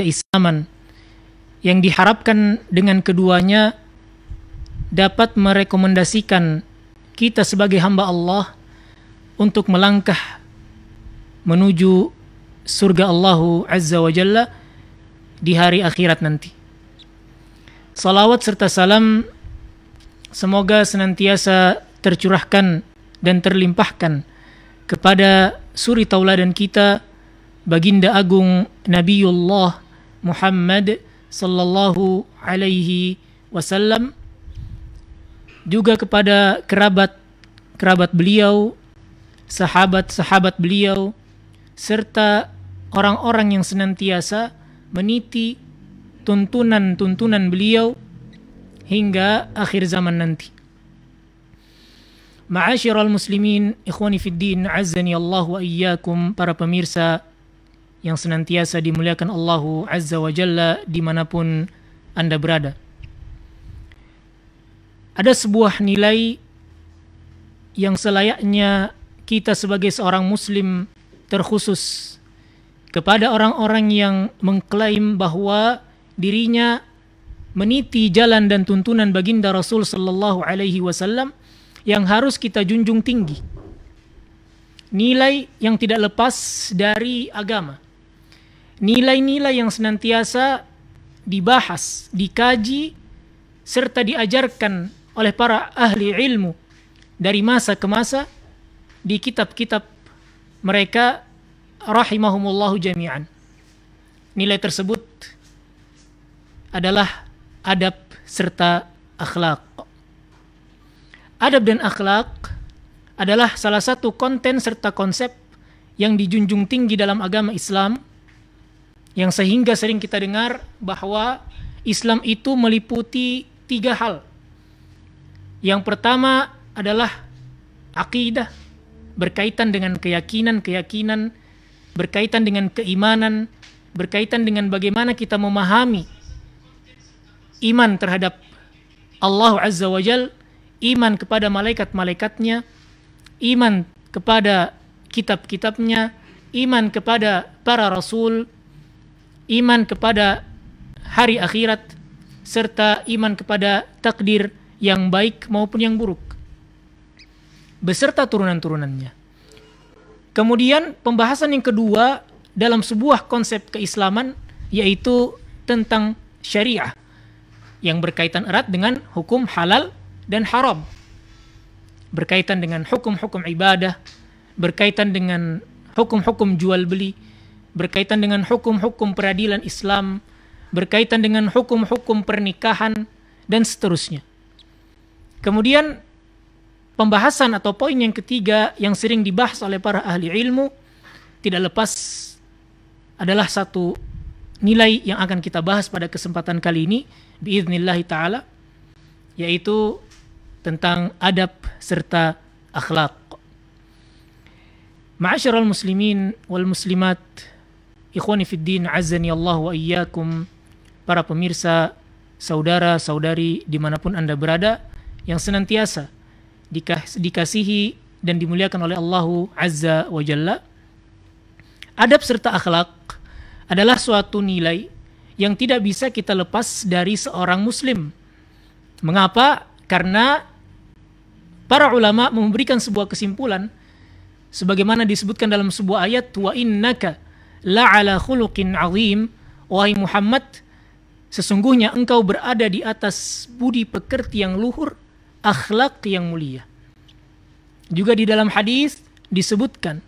keislaman yang diharapkan dengan keduanya dapat merekomendasikan kita sebagai hamba Allah untuk melangkah menuju surga Allah Azza wa Jalla di hari akhirat nanti. Salawat serta salam semoga senantiasa tercurahkan dan terlimpahkan kepada suri tauladan kita, baginda agung Nabiullah Muhammad sallallahu alaihi wasallam, juga kepada kerabat beliau, sahabat beliau, serta orang-orang yang senantiasa meniti tuntunan beliau hingga akhir zaman nanti. Ma'asyiral muslimin, ikhwani fid din, azzani Allah wa iyyakum, para pemirsa yang senantiasa dimuliakan Allah Azza wa Jalla dimanapun Anda berada. Ada sebuah nilai yang selayaknya kita sebagai seorang muslim, terkhusus kepada orang-orang yang mengklaim bahwa dirinya meniti jalan dan tuntunan baginda Rasul sallallahu alaihi wasallam, yang harus kita junjung tinggi. Nilai yang tidak lepas dari agama. Nilai-nilai yang senantiasa dibahas, dikaji, serta diajarkan oleh para ahli ilmu dari masa ke masa di kitab-kitab mereka rahimahumullahu jami'an. Nilai tersebut adalah adab serta akhlak. Adab dan akhlak adalah salah satu konten serta konsep yang dijunjung tinggi dalam agama Islam, yang sehingga sering kita dengar bahwa Islam itu meliputi 3 hal. Yang pertama adalah akidah, berkaitan dengan keyakinan, berkaitan dengan keimanan, berkaitan dengan bagaimana kita memahami iman terhadap Allah Azza wa Jal, iman kepada malaikat-malaikatnya, iman kepada kitab-kitabnya, iman kepada para rasul, iman kepada hari akhirat, serta iman kepada takdir yang baik maupun yang buruk, beserta turunan-turunannya. Kemudian pembahasan yang kedua dalam sebuah konsep keislaman, yaitu tentang syariah, yang berkaitan erat dengan hukum halal dan haram, berkaitan dengan hukum-hukum ibadah, berkaitan dengan hukum-hukum jual beli, berkaitan dengan hukum-hukum peradilan Islam, berkaitan dengan hukum-hukum pernikahan, dan seterusnya. Kemudian pembahasan atau poin yang ketiga yang sering dibahas oleh para ahli ilmu tidak lepas adalah satu nilai yang akan kita bahas pada kesempatan kali ini biidznillah ta'ala, yaitu tentang adab serta akhlak. Ma'asyiral muslimin wal muslimat, ikhwani fid din, azzani Allah wa iyyakum, para pemirsa, saudara-saudari dimanapun Anda berada, yang senantiasa dikasihi dan dimuliakan oleh Allah Azza wa Jalla. Adab serta akhlak adalah suatu nilai yang tidak bisa kita lepas dari seorang muslim. Mengapa? Karena para ulama memberikan sebuah kesimpulan sebagaimana disebutkan dalam sebuah ayat, wa innaka la'ala khuluqin azim, wahai Muhammad, sesungguhnya engkau berada di atas budi pekerti yang luhur, akhlak yang mulia. Juga di dalam hadis disebutkan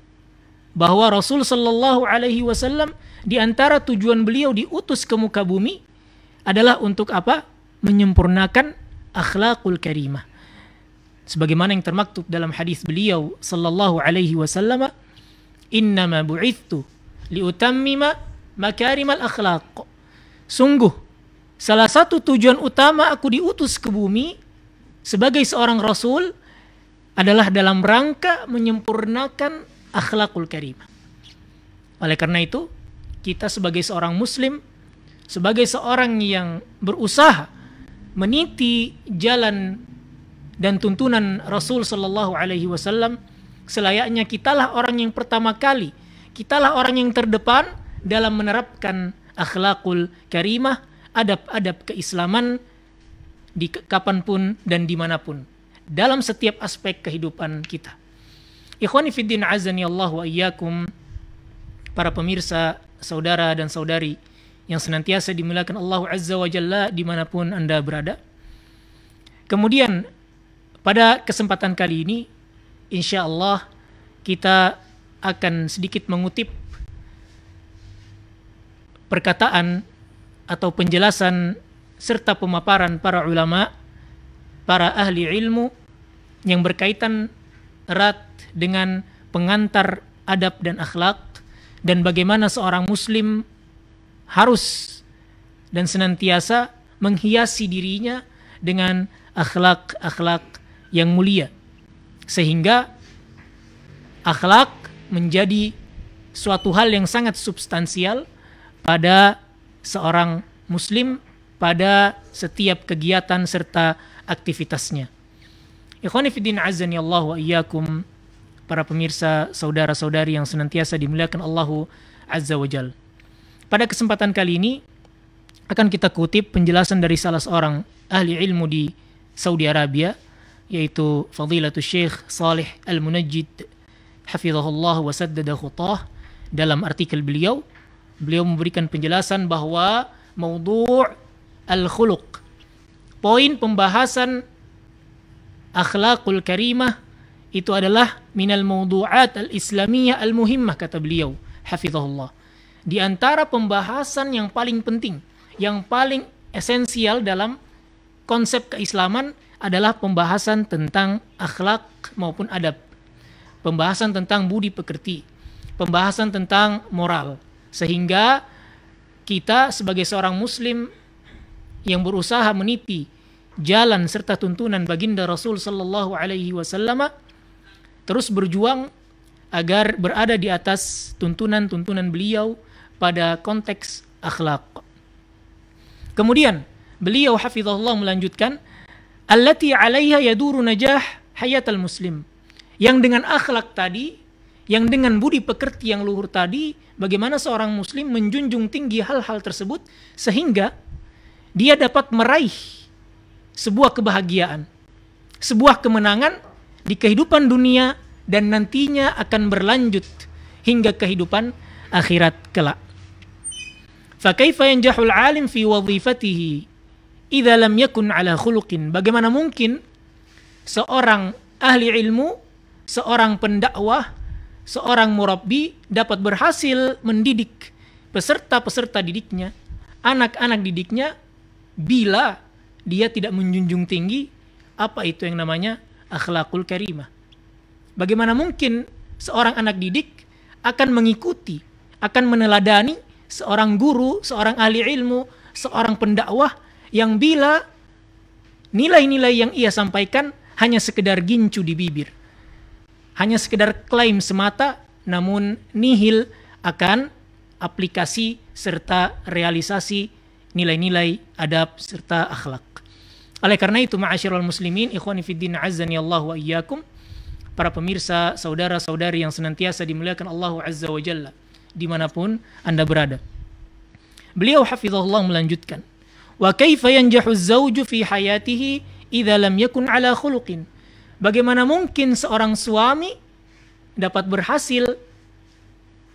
bahwa Rasul sallallahu alaihi wasallam di antara tujuan beliau diutus ke muka bumi adalah untuk apa? Menyempurnakan akhlakul karimah. Sebagaimana yang termaktub dalam hadis beliau sallallahu alaihi wasallam, innama bu'ithtu liutammima makarimal akhlaq. Sungguh salah satu tujuan utama aku diutus ke bumi sebagai seorang rasul adalah dalam rangka menyempurnakan akhlakul karimah. Oleh karena itu, kita sebagai seorang muslim, sebagai seorang yang berusaha meniti jalan dan tuntunan Rasul sallallahu alaihi wasallam, selayaknya kitalah orang yang pertama kali, kitalah orang yang terdepan dalam menerapkan akhlakul karimah, adab-adab keislaman di kapanpun dan dimanapun, dalam setiap aspek kehidupan kita. Ikhwani fiddin azani Allah wa iyyakum, para pemirsa, saudara dan saudari yang senantiasa dimuliakan Allah Azza wa Jalla dimanapun Anda berada. Kemudian pada kesempatan kali ini, insya Allah kita akan sedikit mengutip perkataan atau penjelasan serta pemaparan para ulama, para ahli ilmu yang berkaitan erat dengan pengantar adab dan akhlak, dan bagaimana seorang muslim harus dan senantiasa menghiasi dirinya dengan akhlak-akhlak yang mulia, sehingga akhlak menjadi suatu hal yang sangat substansial pada seorang muslim pada setiap kegiatan serta aktivitasnya. Ikhwani fiddin azani Allah wa iyyakum, para pemirsa, saudara-saudari yang senantiasa dimuliakan Allah Azza wa Jal. Pada kesempatan kali ini akan kita kutip penjelasan dari salah seorang ahli ilmu di Saudi Arabia, yaitu Fadilatul Syekh Salih Al-Munajjid hafizahullah wa saddada khutah. Dalam artikel beliau memberikan penjelasan bahwa maudhu' al-khuluq, poin pembahasan akhlakul karimah, itu adalah minal mawdu'at al-islamiyah al-muhimmah, kata beliau hafizahullah. Di antara pembahasan yang paling penting, yang paling esensial dalam konsep keislaman adalah pembahasan tentang akhlak maupun adab, pembahasan tentang budi pekerti, pembahasan tentang moral, sehingga kita sebagai seorang muslim yang berusaha meniti jalan serta tuntunan baginda Rasul sallallahu alaihi wasallam, terus berjuang agar berada di atas tuntunan-tuntunan beliau pada konteks akhlak. Kemudian beliau hafizahullah melanjutkan, allati 'alaiha yaduru najah hayatal muslim, yang dengan akhlak tadi, yang dengan budi pekerti yang luhur tadi, bagaimana seorang muslim menjunjung tinggi hal-hal tersebut sehingga dia dapat meraih sebuah kebahagiaan, sebuah kemenangan di kehidupan dunia dan nantinya akan berlanjut hingga kehidupan akhirat kelak. Fa kaifa yanjahul 'alim fi wadhifatihi idza lam yakun 'ala khuluqin? Bagaimana mungkin seorang ahli ilmu, seorang pendakwah, seorang murabbi dapat berhasil mendidik peserta-peserta didiknya, anak-anak didiknya, bila dia tidak menjunjung tinggi apa itu yang namanya akhlakul karimah. Bagaimana mungkin seorang anak didik akan mengikuti, akan meneladani seorang guru, seorang ahli ilmu, seorang pendakwah yang bila nilai-nilai yang ia sampaikan hanya sekedar gincu di bibir, hanya sekedar klaim semata, namun nihil akan aplikasi serta realisasi nilai-nilai adab serta akhlak. Oleh karena itu, ma'asyiral muslimin, ikhwani fiddin azzani Allah wa iyyakum, para pemirsa, saudara-saudari yang senantiasa dimuliakan Allah Azza wa Jalla dimanapun Anda berada. Beliau hafizahullah melanjutkan, wa kaifa yanjahu az-zawju fi hayatihi idza lam yakun ala khuluqin? Bagaimana mungkin seorang suami dapat berhasil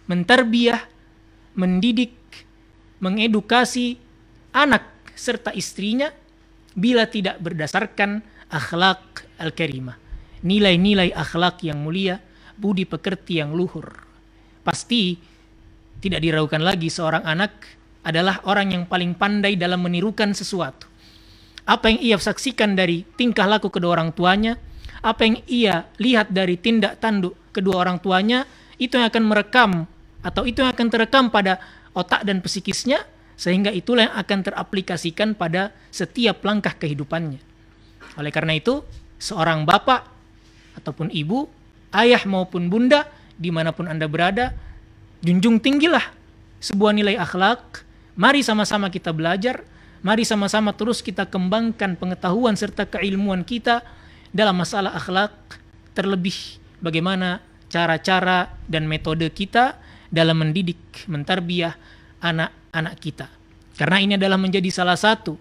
mentarbiyah, mendidik, mengedukasi anak serta istrinya bila tidak berdasarkan akhlak al-karimah, nilai-nilai akhlak yang mulia, budi pekerti yang luhur. Pasti tidak diragukan lagi seorang anak adalah orang yang paling pandai dalam menirukan sesuatu. Apa yang ia saksikan dari tingkah laku kedua orang tuanya, apa yang ia lihat dari tindak tanduk kedua orang tuanya, itu yang akan merekam atau itu yang akan terekam pada otak dan psikisnya, sehingga itulah yang akan teraplikasikan pada setiap langkah kehidupannya. Oleh karena itu, seorang bapak ataupun ibu, ayah maupun bunda, dimanapun Anda berada, junjung tinggilah sebuah nilai akhlak. Mari sama-sama kita belajar, mari sama-sama terus kita kembangkan pengetahuan serta keilmuan kita dalam masalah akhlak, terlebih bagaimana cara-cara dan metode kita dalam mendidik, mentarbiyah anak anak kita. Karena ini adalah menjadi salah satu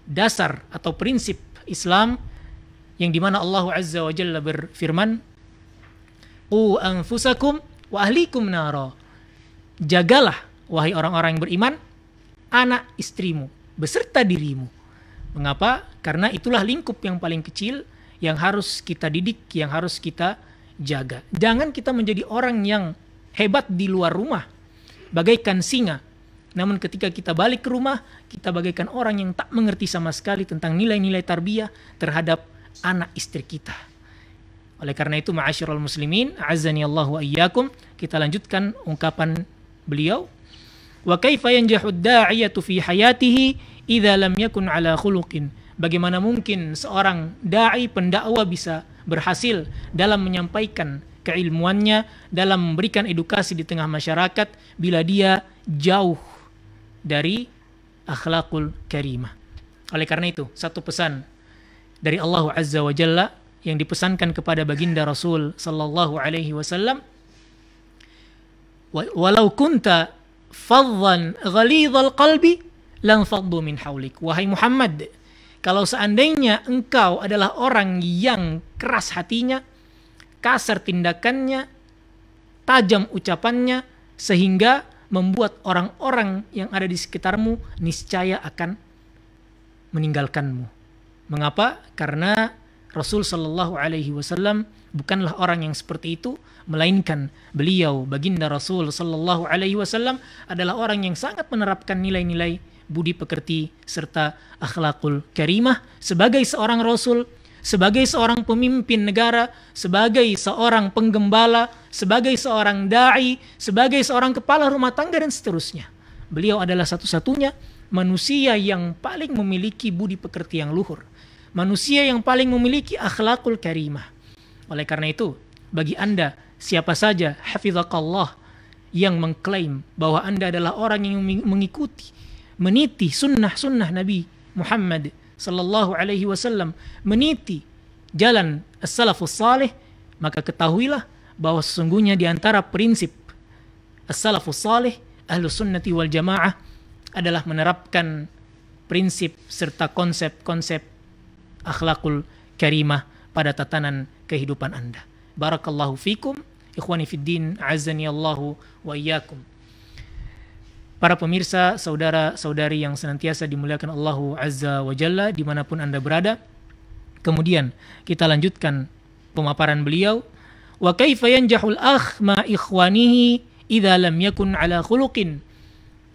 dasar atau prinsip Islam yang dimana Allah Azza wa Jalla berfirman, "Qu anfusakum wa ahlikum nara." Jagalah wahai orang-orang yang beriman anak istrimu beserta dirimu. Mengapa? Karena itulah lingkup yang paling kecil yang harus kita didik, yang harus kita jaga. Jangan kita menjadi orang yang hebat di luar rumah, bagaikan singa. Namun ketika kita balik ke rumah, kita bagaikan orang yang tak mengerti sama sekali tentang nilai-nilai tarbiyah terhadap anak istri kita. Oleh karena itu, ma'asyiral muslimin, a'azzani Allah wa iyyakum, kita lanjutkan ungkapan beliau. Wa kaifa yanjahu ad-da'iyatu fi hayatihi idza lam yakun ala khuluqin. Bagaimana mungkin seorang dai pendakwa bisa berhasil dalam menyampaikan keilmuannya, dalam memberikan edukasi di tengah masyarakat bila dia jauh dari akhlakul karimah. Oleh karena itu, satu pesan dari Allah Azza wa Jalla yang dipesankan kepada baginda Rasul sallallahu alaihi wasallam, walau kunta faddan ghalidhal qalbi lan faddu min haulik. Wahai Muhammad, kalau seandainya engkau adalah orang yang keras hatinya, kasar tindakannya, tajam ucapannya, sehingga membuat orang-orang yang ada di sekitarmu niscaya akan meninggalkanmu. Mengapa? Karena Rasul Shallallahu Alaihi Wasallam bukanlah orang yang seperti itu, melainkan beliau, baginda Rasul Shallallahu Alaihi Wasallam, adalah orang yang sangat menerapkan nilai-nilai budi pekerti serta akhlakul karimah sebagai seorang Rasul, sebagai seorang pemimpin negara, sebagai seorang penggembala, sebagai seorang da'i, sebagai seorang kepala rumah tangga dan seterusnya. Beliau adalah satu-satunya manusia yang paling memiliki budi pekerti yang luhur, manusia yang paling memiliki akhlakul karimah. Oleh karena itu, bagi Anda siapa saja hafizakallah yang mengklaim bahwa Anda adalah orang yang mengikuti, meniti sunnah-sunnah Nabi Muhammad sallallahu alaihi wasallam, meniti jalan as-salafus salih, maka ketahuilah bahwa sesungguhnya di antara prinsip as-salafus salih, ahlus sunnati wal jamaah, adalah menerapkan prinsip serta konsep-konsep akhlakul karimah pada tatanan kehidupan Anda. Barakallahu fikum, ikhwani fid din, a'azzani Allahu wa iyyakum. Para pemirsa, saudara-saudari yang senantiasa dimuliakan Allah Azza wa Jalla dimanapun Anda berada. Kemudian kita lanjutkan pemaparan beliau. Wa kaifa yanjahul akh ma ikhwanihi idza lam yakun ala khuluqin.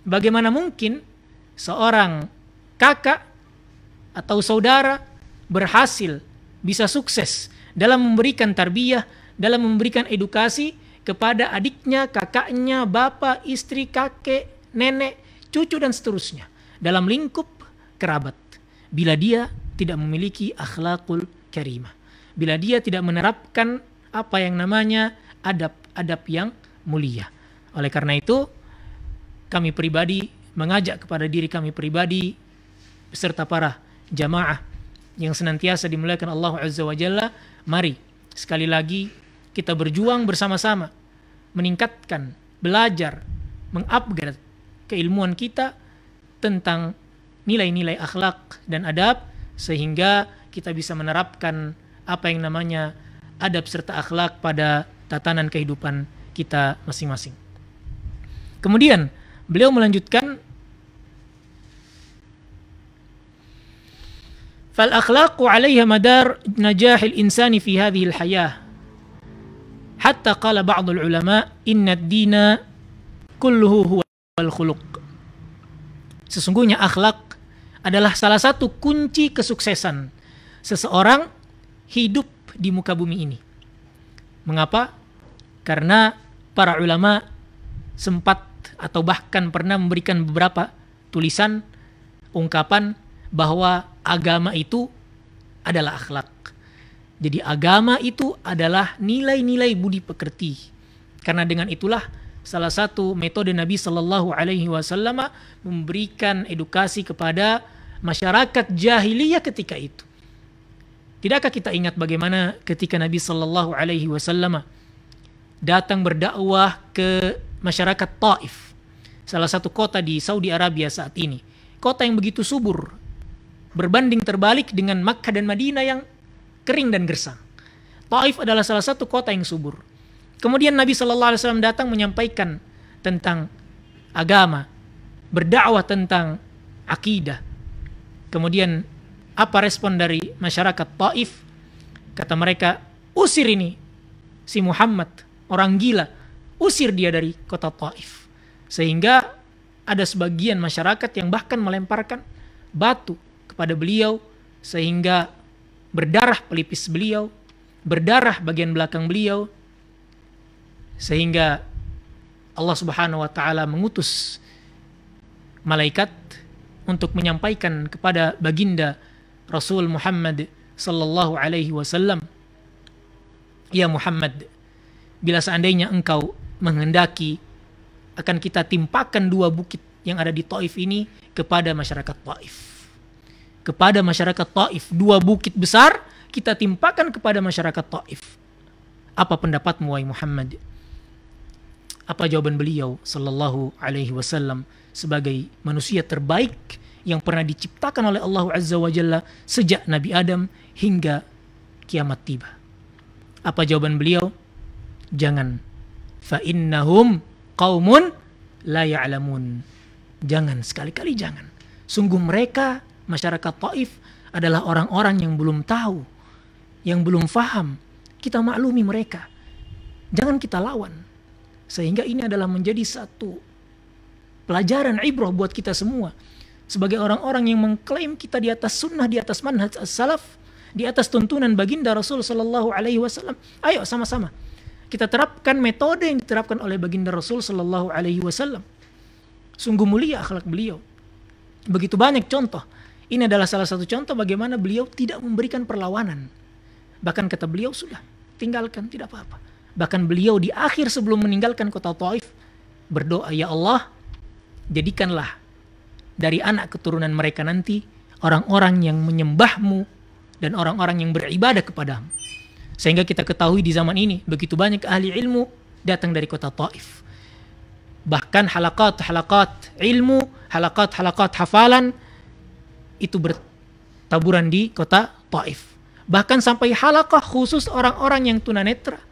Bagaimana mungkin seorang kakak atau saudara berhasil, bisa sukses dalam memberikan tarbiyah, dalam memberikan edukasi kepada adiknya, kakaknya, bapak, istri, kakek, nenek, cucu dan seterusnya dalam lingkup kerabat, bila dia tidak memiliki akhlakul karimah, bila dia tidak menerapkan apa yang namanya adab-adab yang mulia. Oleh karena itu, kami pribadi mengajak kepada diri kami pribadi beserta para jamaah yang senantiasa dimuliakan Allah Azza wa Jalla, mari sekali lagi kita berjuang bersama-sama meningkatkan, belajar, mengupgrade keilmuan kita tentang nilai-nilai akhlak dan adab, sehingga kita bisa menerapkan apa yang namanya adab serta akhlak pada tatanan kehidupan kita masing-masing. Kemudian beliau melanjutkan, fal akhlaqu 'alayha madar najahil insani fi hadhihi al-hayah, hatta qala ba'd al-ulama inna ad-dina kulluhu huwa al-khuluq. Sesungguhnya akhlak adalah salah satu kunci kesuksesan seseorang hidup di muka bumi ini. Mengapa? Karena para ulama sempat atau bahkan pernah memberikan beberapa tulisan, ungkapan bahwa agama itu adalah akhlak. Jadi agama itu adalah nilai-nilai budi pekerti. Karena dengan itulah salah satu metode Nabi Sallallahu Alaihi Wasallam memberikan edukasi kepada masyarakat jahiliyah ketika itu. Tidakkah kita ingat bagaimana ketika Nabi Sallallahu Alaihi Wasallam datang berdakwah ke masyarakat Taif, salah satu kota di Saudi Arabia saat ini. Kota yang begitu subur, berbanding terbalik dengan Makkah dan Madinah yang kering dan gersang. Taif adalah salah satu kota yang subur. Kemudian Nabi SAW datang menyampaikan tentang agama, berdakwah tentang akidah. Kemudian apa respon dari masyarakat Taif? Kata mereka, usir ini si Muhammad, orang gila, usir dia dari kota Taif. Sehingga ada sebagian masyarakat yang bahkan melemparkan batu kepada beliau, sehingga berdarah pelipis beliau, berdarah bagian belakang beliau, sehingga Allah Subhanahu wa taala mengutus malaikat untuk menyampaikan kepada baginda Rasul Muhammad sallallahu alaihi wasallam, ya Muhammad, bila seandainya engkau menghendaki, akan kita timpakan 2 bukit yang ada di Taif ini kepada masyarakat Taif. Kepada masyarakat Taif, 2 bukit besar kita timpakan kepada masyarakat Taif. Apa pendapatmu wahai Muhammad? Apa jawaban beliau sallallahu alaihi wasallam sebagai manusia terbaik yang pernah diciptakan oleh Allah Azza wa Jalla sejak Nabi Adam hingga kiamat tiba? Apa jawaban beliau? Jangan. Fa innahum qaumun la ya'lamun. Jangan, sekali-kali jangan. Sungguh mereka, masyarakat Taif, adalah orang-orang yang belum tahu, yang belum faham. Kita maklumi mereka. Jangan kita lawan. Sehingga ini adalah menjadi satu pelajaran ibrah buat kita semua. Sebagai orang-orang yang mengklaim kita di atas sunnah, di atas manhaj as-salaf, di atas tuntunan baginda Rasul sallallahu alaihi wasallam. Ayo sama-sama kita terapkan metode yang diterapkan oleh baginda Rasul sallallahu alaihi wasallam. Sungguh mulia akhlak beliau. Begitu banyak contoh. Ini adalah salah satu contoh bagaimana beliau tidak memberikan perlawanan. Bahkan kata beliau, sudah, tinggalkan, tidak apa-apa. Bahkan beliau di akhir sebelum meninggalkan kota Taif berdoa, ya Allah, jadikanlah dari anak keturunan mereka nanti orang-orang yang menyembahmu dan orang-orang yang beribadah kepadamu. Sehingga kita ketahui di zaman ini begitu banyak ahli ilmu datang dari kota Taif. Bahkan halakat-halakat ilmu, halakat-halakat hafalan itu bertaburan di kota Taif. Bahkan sampai halakah khusus orang-orang yang tunanetra,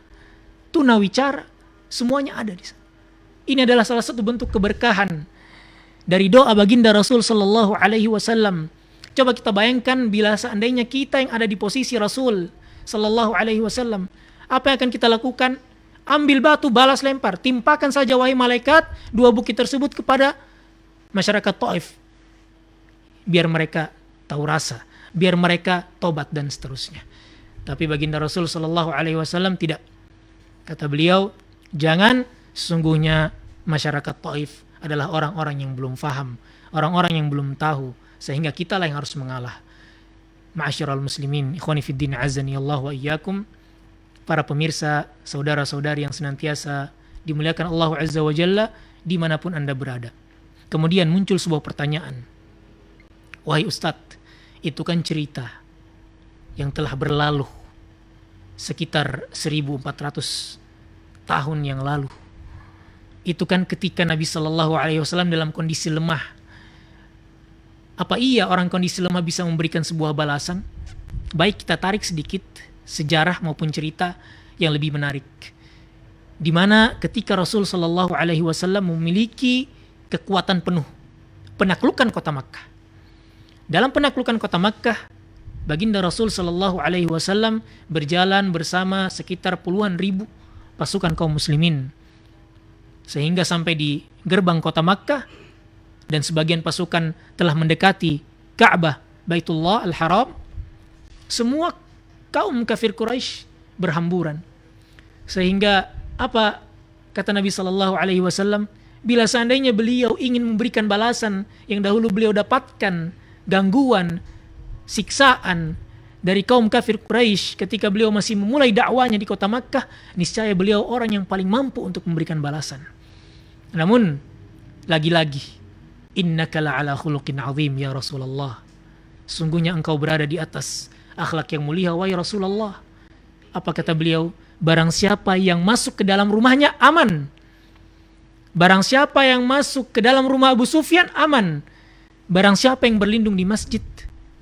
tunawicara, semuanya ada di sana. Ini adalah salah satu bentuk keberkahan dari doa baginda Rasul sallallahu alaihi wasallam. Coba kita bayangkan bila seandainya kita yang ada di posisi Rasul sallallahu alaihi wasallam, apa yang akan kita lakukan? Ambil batu, balas lempar, timpakan saja wahai malaikat 2 bukit tersebut kepada masyarakat Taif. Biar mereka tahu rasa, biar mereka tobat dan seterusnya. Tapi baginda Rasul sallallahu alaihi wasallam tidak. Kata beliau, jangan, sesungguhnya masyarakat Taif adalah orang-orang yang belum faham, orang-orang yang belum tahu, sehingga kita lah yang harus mengalah. Ma'asyiral muslimin, ikhwani fid din, azani Allah wa iyyakum, para pemirsa, saudara-saudari yang senantiasa dimuliakan Allah Azza wa Jalla dimanapun Anda berada. Kemudian muncul sebuah pertanyaan. Wahai Ustadz, itu kan cerita yang telah berlalu sekitar 1400 tahun yang lalu. Itu kan ketika Nabi Shallallahu Alaihi Wasallam dalam kondisi lemah. Apa iya orang kondisi lemah bisa memberikan sebuah balasan? Baik, kita tarik sedikit sejarah maupun cerita yang lebih menarik. Di mana ketika Rasul Shallallahu Alaihi Wasallam memiliki kekuatan penuh penaklukan kota Makkah. Dalam penaklukan kota Makkah, baginda Rasul Shallallahu Alaihi Wasallam berjalan bersama sekitar puluhan ribu pasukan kaum muslimin, sehingga sampai di gerbang kota Makkah dan sebagian pasukan telah mendekati Ka'bah Baitullah Al-Haram. Semua kaum kafir Quraisy berhamburan. Sehingga apa kata Nabi Shallallahu Alaihi Wasallam? Bila seandainya beliau ingin memberikan balasan yang dahulu beliau dapatkan, gangguan, siksaan dari kaum kafir Quraisy ketika beliau masih memulai dakwanya di kota Makkah, niscaya beliau orang yang paling mampu untuk memberikan balasan. Namun lagi-lagi, innaka la'ala khuluqin azim ya Rasulullah. Sungguhnya engkau berada di atas akhlak yang mulia wahai Rasulullah. Apa kata beliau? Barang siapa yang masuk ke dalam rumahnya aman. Barang siapa yang masuk ke dalam rumah Abu Sufyan, aman. Barang siapa yang berlindung di masjid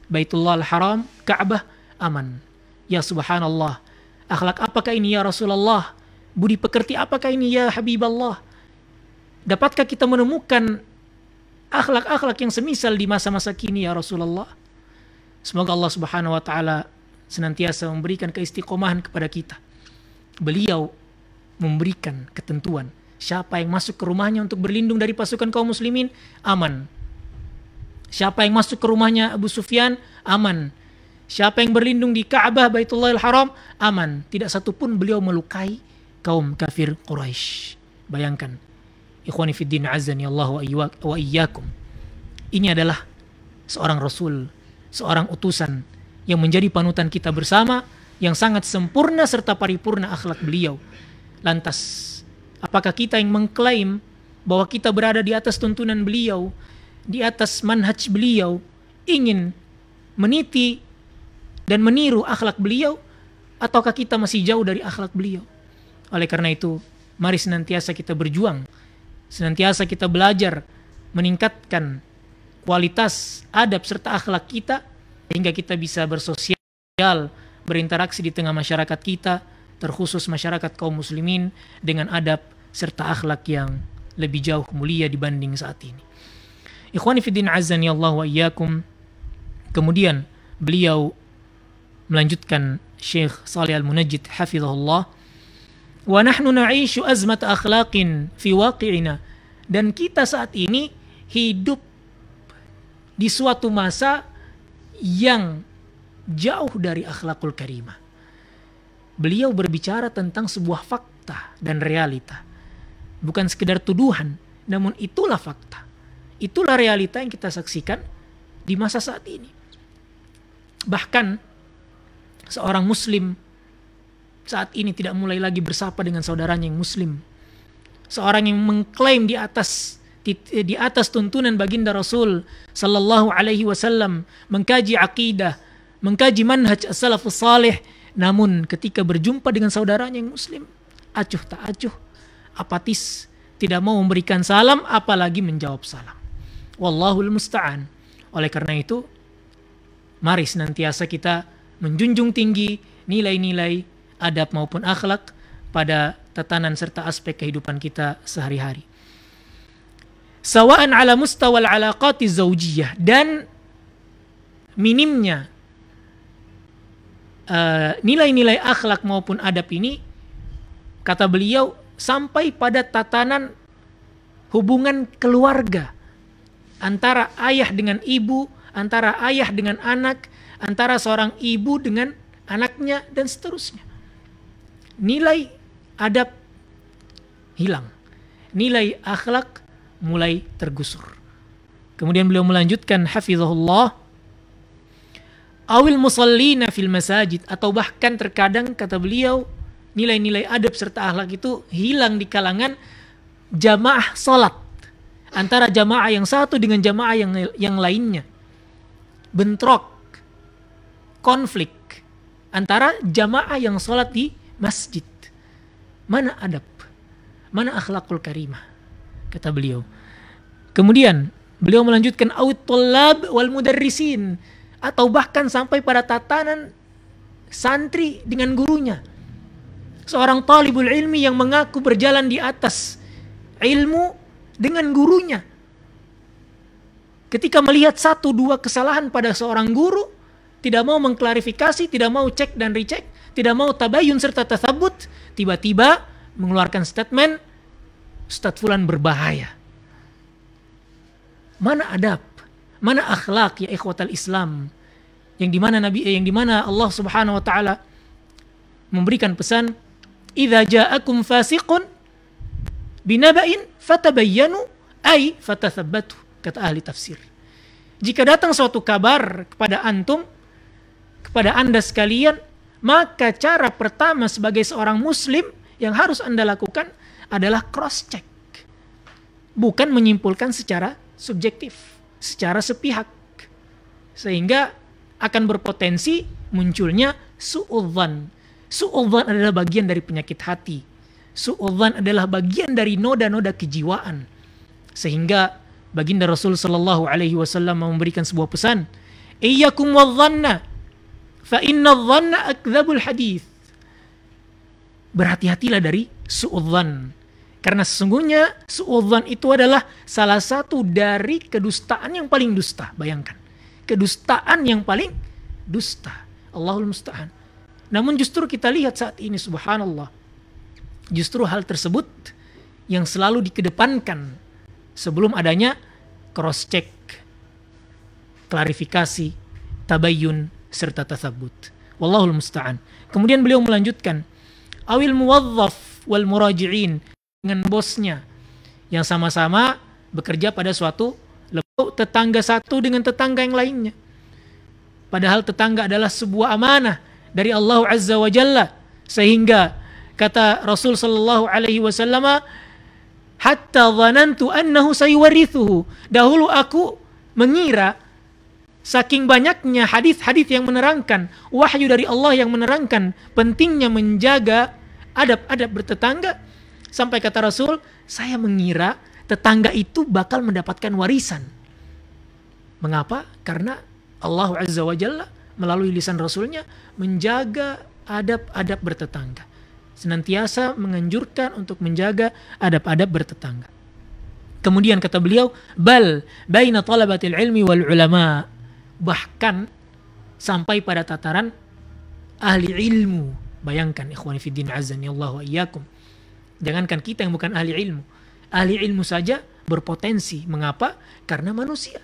Baitullah Al-Haram, Ka'bah, aman. Ya subhanallah, akhlak apakah ini ya Rasulullah? Budi pekerti apakah ini ya Habiballah? Dapatkah kita menemukan akhlak-akhlak yang semisal di masa-masa kini ya Rasulullah? Semoga Allah subhanahu wa ta'ala senantiasa memberikan keistiqomahan kepada kita. Beliau memberikan ketentuan, siapa yang masuk ke rumahnya untuk berlindung dari pasukan kaum muslimin, aman. Siapa yang masuk ke rumahnya Abu Sufyan, aman. Siapa yang berlindung di Ka'bah Baitullah Al-Haram, aman. Tidak satupun beliau melukai kaum kafir Quraisy. Bayangkan, ikhwani fiddin azani Allah wa iyyakum. Ini adalah seorang rasul, seorang utusan yang menjadi panutan kita bersama, yang sangat sempurna serta paripurna akhlak beliau. Lantas, apakah kita yang mengklaim bahwa kita berada di atas tuntunan beliau, di atas manhaj beliau, ingin meniti dan meniru akhlak beliau, ataukah kita masih jauh dari akhlak beliau? Oleh karena itu, mari senantiasa kita berjuang, senantiasa kita belajar meningkatkan kualitas adab serta akhlak kita, sehingga kita bisa bersosial, berinteraksi di tengah masyarakat kita, terkhusus masyarakat kaum muslimin, dengan adab serta akhlak yang lebih jauh mulia dibanding saat ini. Ikhwani fiddin azani Allah wa iyyakum. Kemudian beliau melanjutkan, Syekh Shalih Al-Munajjid hafizahullah, wa nahnu na'ishu azmat akhlaqin fi waqi'ina, dan kita saat ini hidup di suatu masa yang jauh dari akhlakul karimah. Beliau berbicara tentang sebuah fakta dan realita, bukan sekedar tuduhan, namun itulah fakta, itulah realita yang kita saksikan di masa saat ini. Bahkan seorang muslim saat ini tidak mulai lagi bersapa dengan saudaranya yang muslim. Seorang yang mengklaim di atas tuntunan baginda Rasul sallallahu alaihi wasallam, mengkaji akidah, mengkaji manhaj as-salafus salih, namun ketika berjumpa dengan saudaranya yang muslim, acuh tak acuh, apatis, tidak mau memberikan salam, apalagi menjawab salam. Wallahul musta'an. Oleh karena itu, mari senantiasa kita menjunjung tinggi nilai-nilai adab maupun akhlak pada tatanan serta aspek kehidupan kita sehari-hari. Sawa'an ala mustawal alaqati zawjiyah, dan minimnya nilai-nilai akhlak maupun adab ini, kata beliau, sampai pada tatanan hubungan keluarga, antara ayah dengan ibu, antara ayah dengan anak, antara seorang ibu dengan anaknya, dan seterusnya. Nilai adab hilang, nilai akhlak mulai tergusur. Kemudian beliau melanjutkan hafizahullah, awil musallina fil masajid, atau bahkan terkadang kata beliau nilai-nilai adab serta akhlak itu hilang di kalangan jamaah salat, antara jamaah yang satu dengan jamaah yang lainnya. Bentrok, konflik antara jamaah yang salat di masjid. Mana adab? Mana akhlakul karimah? Kata beliau. Kemudian beliau melanjutkan awit tullab wal mudarrisin, atau bahkan sampai pada tatanan santri dengan gurunya. Seorang talibul ilmi yang mengaku berjalan di atas ilmu dengan gurunya, ketika melihat satu dua kesalahan pada seorang guru, tidak mau mengklarifikasi, tidak mau cek dan recheck, tidak mau tabayun serta tasabut, tiba-tiba mengeluarkan statement, Ustadz Fulan berbahaya. Mana adab? Mana akhlak ya ikhwatal Islam? Yang dimana Allah Subhanahu wa taala memberikan pesan, "Idza ja'akum fasiqun binaba'in fatabayyanu ay fatathabbatu," kata ahli tafsir. Jika datang suatu kabar kepada antum, kepada Anda sekalian, maka cara pertama sebagai seorang muslim yang harus Anda lakukan adalah cross check. Bukan menyimpulkan secara subjektif, secara sepihak, sehingga akan berpotensi munculnya su'udzan. Su'udzan adalah bagian dari penyakit hati. su'udzan adalah bagian dari noda-noda kejiwaan. Sehingga baginda Rasul sallallahu alaihi wasallam memberikan sebuah pesan, "Iyyakum wadh-dhanna, fa inna adh-dhanna akdzabul hadits." Berhati-hatilah dari su'udzan. Karena sesungguhnya su'udzan itu adalah salah satu dari kedustaan yang paling dusta. Bayangkan, kedustaan yang paling dusta. Allahul musta'an. Namun justru kita lihat saat ini, subhanallah, justru hal tersebut yang selalu dikedepankan sebelum adanya cross check, klarifikasi, tabayyun, serta tatsabbut. Wallahul musta'an. Kemudian beliau melanjutkan, awil muwazzaf wal muraji'in, dengan bosnya yang sama-sama bekerja pada suatu tetangga satu dengan tetangga yang lainnya. Padahal tetangga adalah sebuah amanah dari Allah Azza wa Jalla, sehingga kata Rasul sallallahu alaihi wasallam, hatta dhanantu annahu sayuwarithuhu. Dahulu aku mengira, saking banyaknya hadis-hadis yang menerangkan, wahyu dari Allah yang menerangkan pentingnya menjaga adab-adab bertetangga, sampai kata Rasul, saya mengira tetangga itu bakal mendapatkan warisan. Mengapa? Karena Allah Azza wa Jalla melalui lisan Rasulnya menjaga adab-adab bertetangga. Senantiasa menganjurkan untuk menjaga adab-adab bertetangga. Kemudian kata beliau, bal baina talabatil ilmi wal ulama, bahkan sampai pada tataran ahli ilmu. Bayangkan ikhwani fiddin azani Allah wa iyyakum. Jangankan kita yang bukan ahli ilmu. Ahli ilmu saja berpotensi. Mengapa? Karena manusia.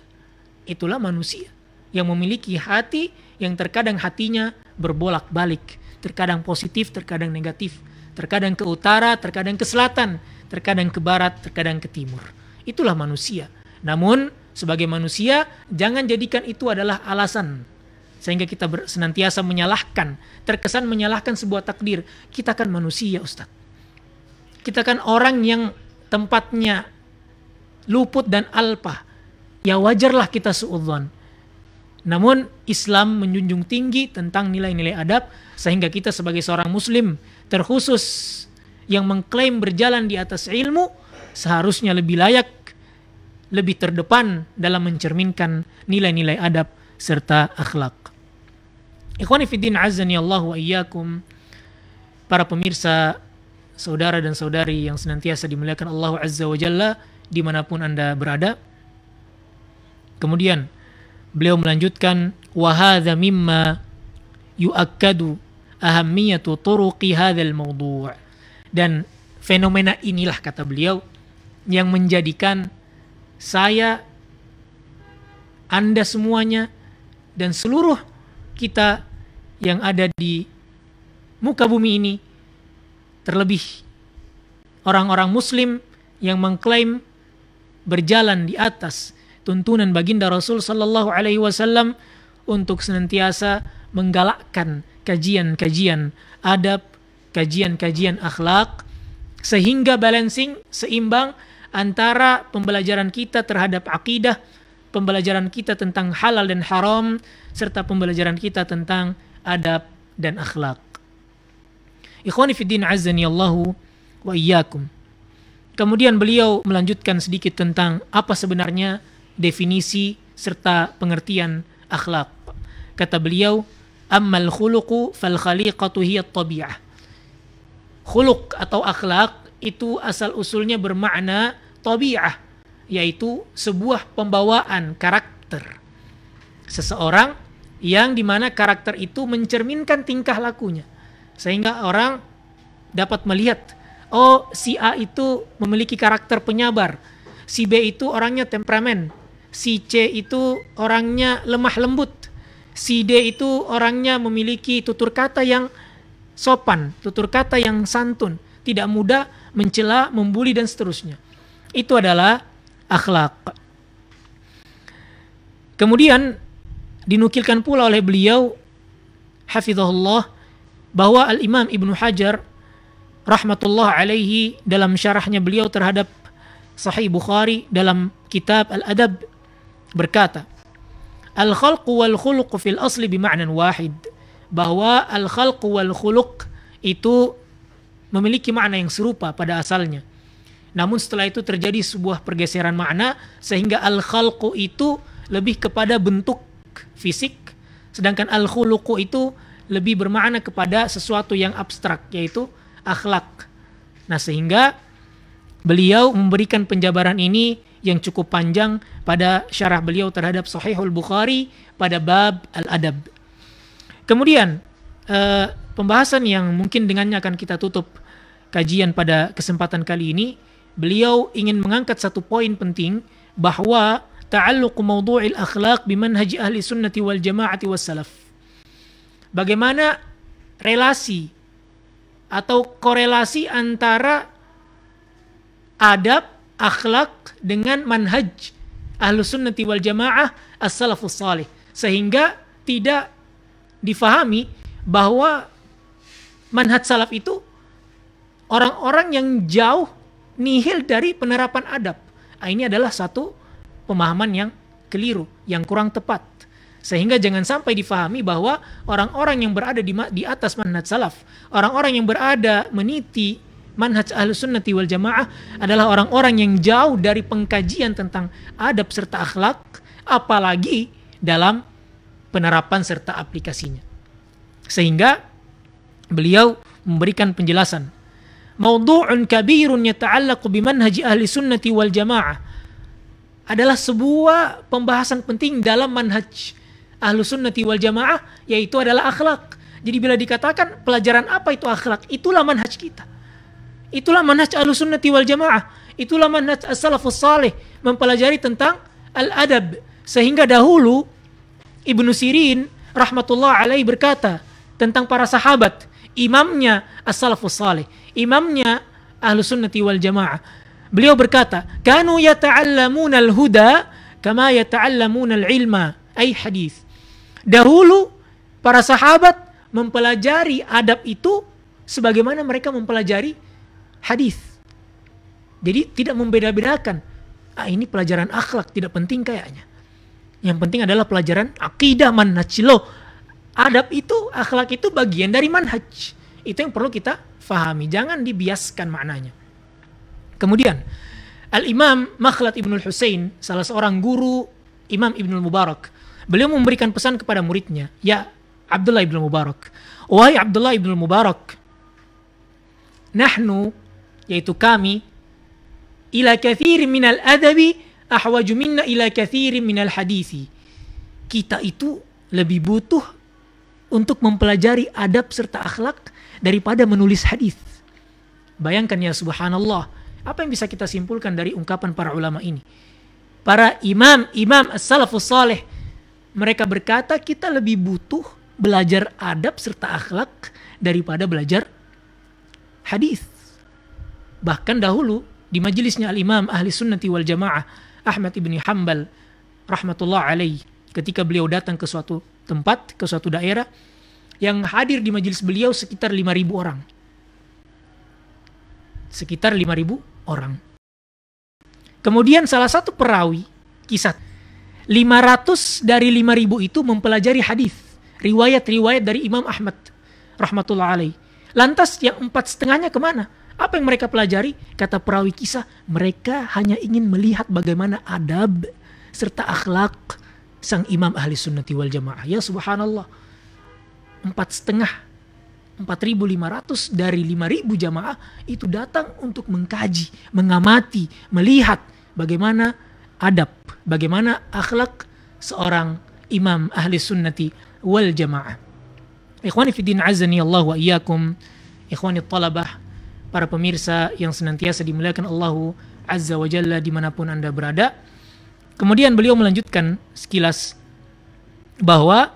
Itulah manusia yang memiliki hati yang terkadang hatinya berbolak-balik. Terkadang positif, terkadang negatif. Terkadang ke utara, terkadang ke selatan. Terkadang ke barat, terkadang ke timur. Itulah manusia. Namun, sebagai manusia, jangan jadikan itu adalah alasan. Sehingga kita senantiasa menyalahkan. Terkesan menyalahkan sebuah takdir. Kita kan manusia, Ustaz. Kita kan orang yang tempatnya luput dan alpa. Ya wajarlah kita suudzon. Namun Islam menjunjung tinggi tentang nilai-nilai adab, sehingga kita sebagai seorang muslim terkhusus yang mengklaim berjalan di atas ilmu seharusnya lebih layak, lebih terdepan dalam mencerminkan nilai-nilai adab serta akhlak. Ikhwani fiddin azani Allah wa iyyakum, para pemirsa, saudara dan saudari yang senantiasa dimuliakan Allah Azza wa Jalla dimanapun Anda berada. Kemudian beliau melanjutkan, wa hadza mimma yu'akkadu ahammiyatu turuqi hadzal mawdu'. Dan fenomena inilah, kata beliau, yang menjadikan saya, Anda semuanya, dan seluruh kita yang ada di muka bumi ini, terlebih orang-orang muslim yang mengklaim berjalan di atas tuntunan baginda Rasul sallallahu alaihi wasallam untuk senantiasa menggalakkan kajian-kajian adab, kajian-kajian akhlak, sehingga balancing, seimbang antara pembelajaran kita terhadap akidah, pembelajaran kita tentang halal dan haram, serta pembelajaran kita tentang adab dan akhlak. Ikhwani fiddin azani Allahu wa iyyakum. Kemudian beliau melanjutkan sedikit tentang apa sebenarnya definisi serta pengertian akhlak. Kata beliau, ammal khuluqu fal khaliqatu hiya at-tabi'ah. Khuluq atau akhlak itu asal usulnya bermakna tabi'ah, yaitu sebuah pembawaan karakter seseorang yang dimana karakter itu mencerminkan tingkah lakunya, sehingga orang dapat melihat, oh si A itu memiliki karakter penyabar, si B itu orangnya temperamen, si C itu orangnya lemah lembut, si D itu orangnya memiliki tutur kata yang sopan, tutur kata yang santun, tidak mudah mencela, membuli dan seterusnya. Itu adalah akhlak. Kemudian dinukilkan pula oleh beliau hafizahullah bahwa Al-Imam Ibnu Hajar rahmatullah alaihi dalam syarahnya beliau terhadap Sahih Bukhari dalam kitab Al-Adab berkata, al-khalqu wal khuluq fil asli bima'nan wahid, bahwa al-khalqu wal khuluq itu memiliki makna yang serupa pada asalnya. Namun setelah itu terjadi sebuah pergeseran makna sehingga al-khalqu itu lebih kepada bentuk fisik, sedangkan al-khuluqu itu lebih bermakna kepada sesuatu yang abstrak, yaitu akhlak. Nah, sehingga beliau memberikan penjabaran ini yang cukup panjang pada syarah beliau terhadap Sahihul Bukhari pada bab al-adab. Kemudian pembahasan yang mungkin dengannya akan kita tutup kajian pada kesempatan kali ini, beliau ingin mengangkat satu poin penting bahwa ta'alluq mawdu'il akhlaq bimanhaj ahli sunnati wal jama'ati was salaf. Bagaimana relasi atau korelasi antara adab, akhlak dengan manhaj ahlu sunnati wal jamaah as-salafus salih, sehingga tidak difahami bahwa manhaj salaf itu orang-orang yang jauh nihil dari penerapan adab. Ini adalah satu pemahaman yang keliru, yang kurang tepat. Sehingga jangan sampai difahami bahwa orang-orang yang berada di atas manhaj salaf, orang-orang yang berada meniti manhaj ahlus sunnati wal jamaah adalah orang-orang yang jauh dari pengkajian tentang adab serta akhlak, apalagi dalam penerapan serta aplikasinya. Sehingga beliau memberikan penjelasan, mawdu'un kabirun yata'allaqu bimanhaj ahli sunnati wal jamaah adalah sebuah pembahasan penting dalam manhaj ahlu sunnati wal jamaah, yaitu adalah akhlak. Jadi bila dikatakan pelajaran apa itu akhlak, itulah manhaj kita. Itulah manhaj ahlu sunnati wal jamaah. Itulah manhaj as-salafus salih, mempelajari tentang al-adab. Sehingga dahulu Ibnu Sirin rahmatullah alaihi berkata tentang para sahabat, imamnya as-salafus salih, imamnya ahlu sunnati wal jamaah. Beliau berkata, kanu yata'allamuna al-huda kama yata'allamuna al-ilma, ay hadis. Dahulu para sahabat mempelajari adab itu sebagaimana mereka mempelajari hadis. Jadi tidak membeda-bedakan. Ini pelajaran akhlak tidak penting kayaknya. Yang penting adalah pelajaran akidah, manhaj. Loh, adab itu, akhlak itu bagian dari manhaj. Itu yang perlu kita fahami. Jangan dibiaskan maknanya. Kemudian Al-Imam Makhlad Ibnul Husain, salah seorang guru Imam Ibnul Mubarak, beliau memberikan pesan kepada muridnya, ya Abdullah Ibnul Mubarak, wahai Abdullah Ibnul Mubarak, nahnu, yaitu kami, ila kathir minal adabi ahwaju minna ila kathir minal hadisi. Kita itu lebih butuh untuk mempelajari adab serta akhlak daripada menulis hadis. Bayangkan ya subhanallah, apa yang bisa kita simpulkan dari ungkapan para ulama ini? Para imam as-salafus salih, mereka berkata kita lebih butuh belajar adab serta akhlak daripada belajar hadis. Bahkan dahulu di majelisnya al-imam ahli sunnati wal jamaah Ahmad ibn Hanbal rahmatullah alaih, ketika beliau datang ke suatu tempat, ke suatu daerah, yang hadir di majelis beliau sekitar 5.000 orang. Sekitar 5.000 orang. Kemudian salah satu perawi kisah, 500 dari 5.000 itu mempelajari hadis, riwayat-riwayat dari Imam Ahmad rahmatullah alaih. Lantas yang 4,5-nya kemana? Apa yang mereka pelajari? Kata perawi kisah, mereka hanya ingin melihat bagaimana adab serta akhlak sang imam ahli sunnati wal jamaah. Ya subhanallah, 4,500 dari 5.000 jamaah itu datang untuk mengkaji, mengamati, melihat bagaimana adab, bagaimana akhlak seorang imam ahli sunnati wal jamaah. Ikhwani fiddin azani Allah wa iyyakum, ikhwani talabah, para pemirsa yang senantiasa dimuliakan Allah Azza wa Jalla dimanapun Anda berada. Kemudian beliau melanjutkan sekilas bahwa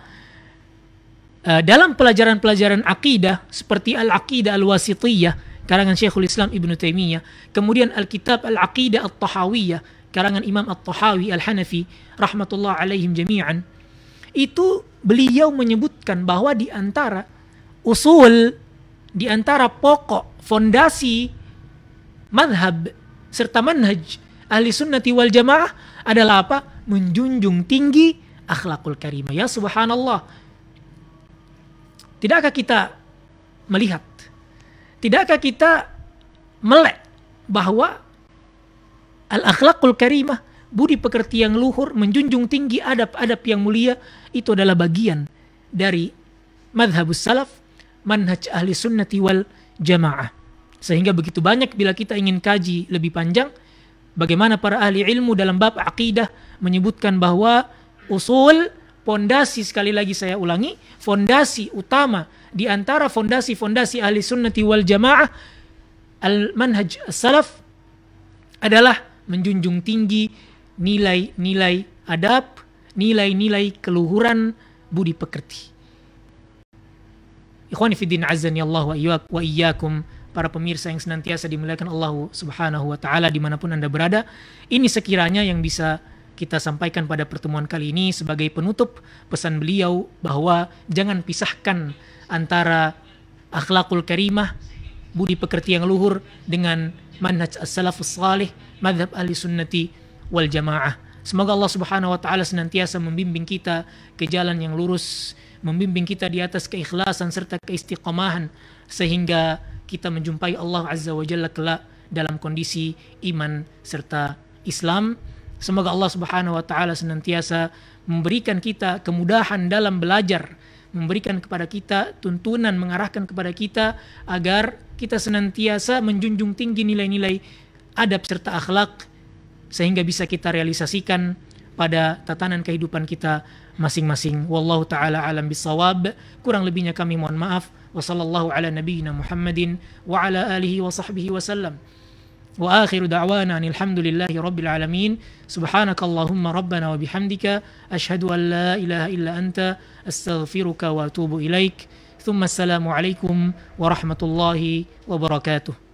dalam pelajaran-pelajaran akidah seperti Al-Aqidah Al-Wasithiyah karangan Syekhul Islam Ibnu Taimiyah, kemudian Al-Kitab Al-Aqidah At-Tahawiyah karangan Imam At-Tahawi Al-Hanafi rahmatullah alaihim jami'an, itu beliau menyebutkan bahwa di antara usul, di antara pokok, fondasi madhab serta manhaj ahli sunnati wal jamaah adalah apa? Menjunjung tinggi akhlakul karimah. Ya subhanallah, tidakkah kita melihat Tidakkah kita melek bahwa al-akhlaqul karimah, budi pekerti yang luhur, menjunjung tinggi adab-adab yang mulia, itu adalah bagian dari madhabus salaf, manhaj ahli sunnati wal jamaah. Sehingga begitu banyak bila kita ingin kaji lebih panjang, bagaimana para ahli ilmu dalam bab aqidah menyebutkan bahwa usul, fondasi, sekali lagi saya ulangi, fondasi utama di antara fondasi-fondasi ahli sunnati wal jamaah, al-manhaj salaf, adalah menjunjung tinggi nilai-nilai adab, nilai-nilai keluhuran budi pekerti. Ikhwani fiddin azani Allah wa iyyakum, para pemirsa yang senantiasa dimuliakan Allah Subhanahu wa taala dimanapun Anda berada. Ini sekiranya yang bisa kita sampaikan pada pertemuan kali ini sebagai penutup pesan beliau bahwa jangan pisahkan antara akhlakul karimah, budi pekerti yang luhur, dengan manhaj as-salafus salih, madhab ahli sunnati wal jamaah. Semoga Allah Subhanahu wa taala senantiasa membimbing kita ke jalan yang lurus, membimbing kita di atas keikhlasan serta keistiqamahan, sehingga kita menjumpai Allah Azza wa Jalla kelak dalam kondisi iman serta Islam. Semoga Allah Subhanahu wa taala senantiasa memberikan kita kemudahan dalam belajar, memberikan kepada kita tuntunan, mengarahkan kepada kita agar kita senantiasa menjunjung tinggi nilai-nilai adab serta akhlak, sehingga bisa kita realisasikan pada tatanan kehidupan kita masing-masing. Wallahu taala alam bisawab. Kurang lebihnya kami mohon maaf. Wa sallallahu ala nabiyyina Muhammadin wa ala alihi wa sahbihi wa sallam. Wa akhiru da'wana alhamdulillahi rabbil alamin. Subhanakallahumma rabbana wa bihamdika asyhadu an la ilaha illa anta astaghfiruka wa atubu ilaik. Thumma assalamu alaikum warahmatullahi wabarakatuh.